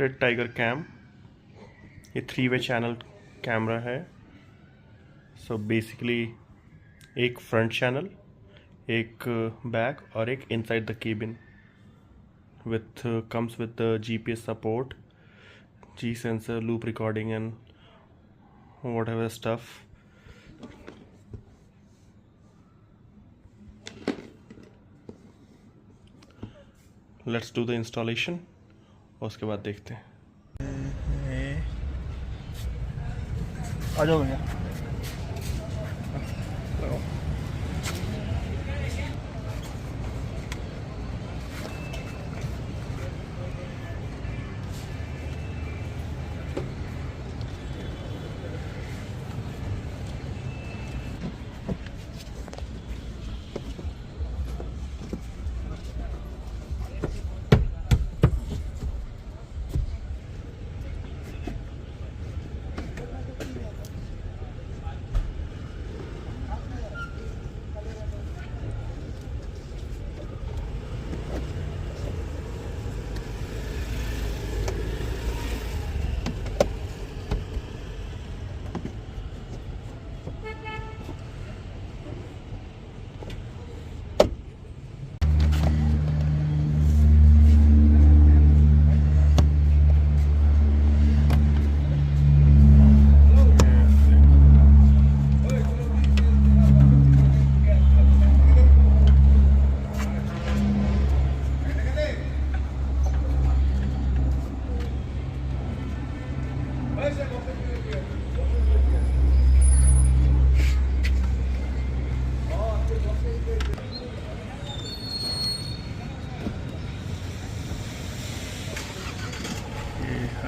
Red tiger cam, ये 3 वे channel camera है। So basically एक फ्रंट चैनल, एक बैक और एक inside the cabin with comes with the GPS support, G sensor, loop recording and whatever stuff. Let's do the installation और उसके बाद देखते हैं। आ जाओ भैया।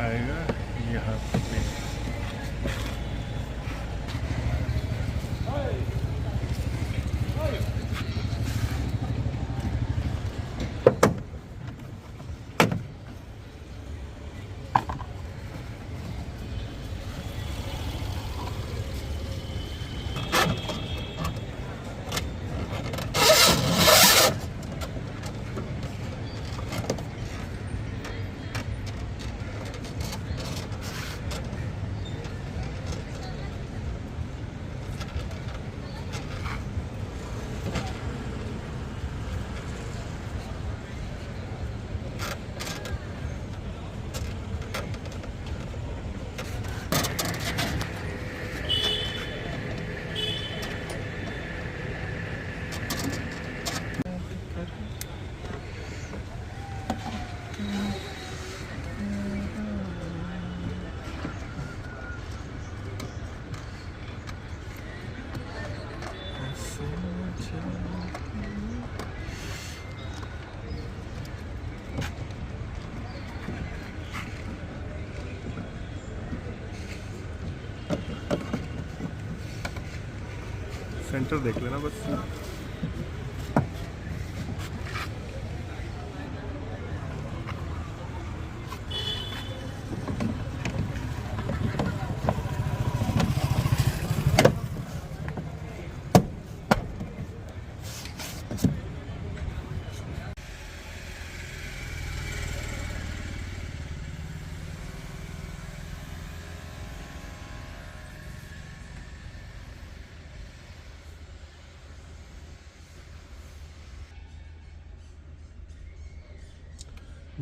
आएगा यहाँ पे। सेंटर देख लेना बस।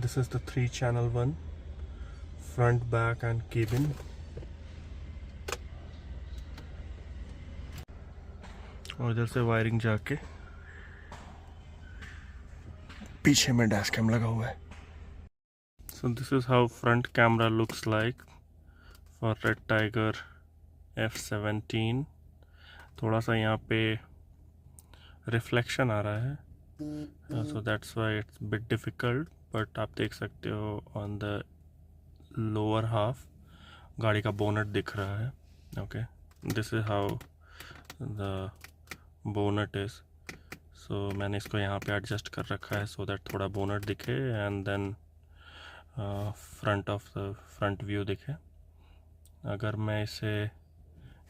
This is the 3-channel one, front, back and cabin. और इधर से वायरिंग जाके पीछे में डैश कैम लगा हुआ है। So this is how front camera looks like for Redtiger F17. थोड़ा सा यहाँ पे रिफ्लेक्शन आ रहा है, so that's why it's a bit difficult. But आप देख सकते हो ऑन द लोअर हाफ गाड़ी का बोनट दिख रहा है। Okay, this is how the bonnet is. So मैंने इसको यहाँ पे एडजस्ट कर रखा है सो दैट थोड़ा बोनट दिखे एंड देन फ्रंट व्यू दिखे। अगर मैं इसे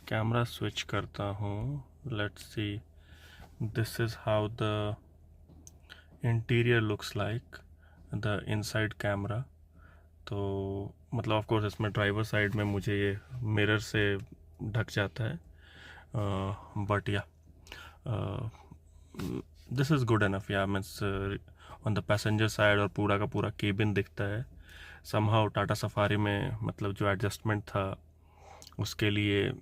कैमरा स्विच करता हूँ, let's see, this is how the interior looks like, the inside camera. तो मतलब ऑफ कोर्स इसमें ड्राइवर साइड में मुझे ये मिरर से ढक जाता है, बट या दिस इज़ गुड एनफ। या means on the passenger side और पूरा का पूरा केबिन दिखता है समहाउ। टाटा सफारी में मतलब जो एडजस्टमेंट था उसके लिए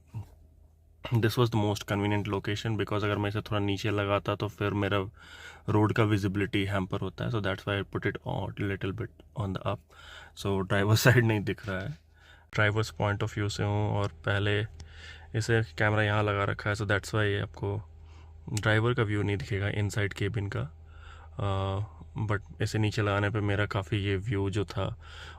this was the most convenient location, because अगर मैं इसे थोड़ा नीचे लगाता तो फिर मेरा रोड का विजिबिलिटी हैम्पर होता है। So that's why I put it on little bit on the up, so driver side नहीं दिख रहा है। ड्राइवर्स पॉइंट ऑफ व्यू से हूँ और पहले इसे कैमरा यहाँ लगा रखा है, सो दैट्स वाई आपको ड्राइवर का व्यू नहीं दिखेगा इनसाइड केबिन का। बट इसे नीचे लगाने पे मेरा काफ़ी ये व्यू जो था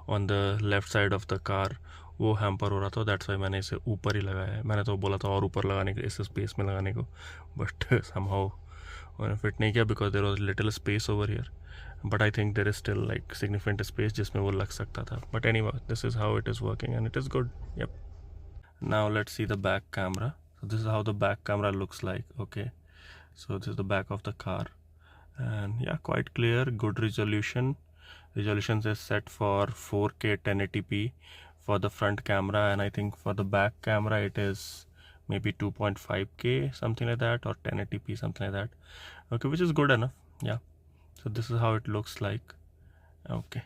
on the left side of the car वो हैम्पर हो रहा था। दैट्स वाई मैंने इसे ऊपर ही लगाया है। मैंने तो बोला था और ऊपर लगाने के, इस स्पेस में लगाने को, बट समहाउ मैंने फिट नहीं किया because there was little space over here, but I think there is still like significant space जिसमें वो लग सकता था। But anyway this is how it is working and it is good. Yep, now let's see the back camera. So this is how the back camera looks like. Okay, so this is the back of the car, and yeah, quite clear, good resolution. Resolution is set for 4K 1080p for the front camera, and I think for the back camera it is maybe 2.5K something like that, or 1080p something like that. Okay, which is good enough. Yeah, so this is how it looks like. Okay,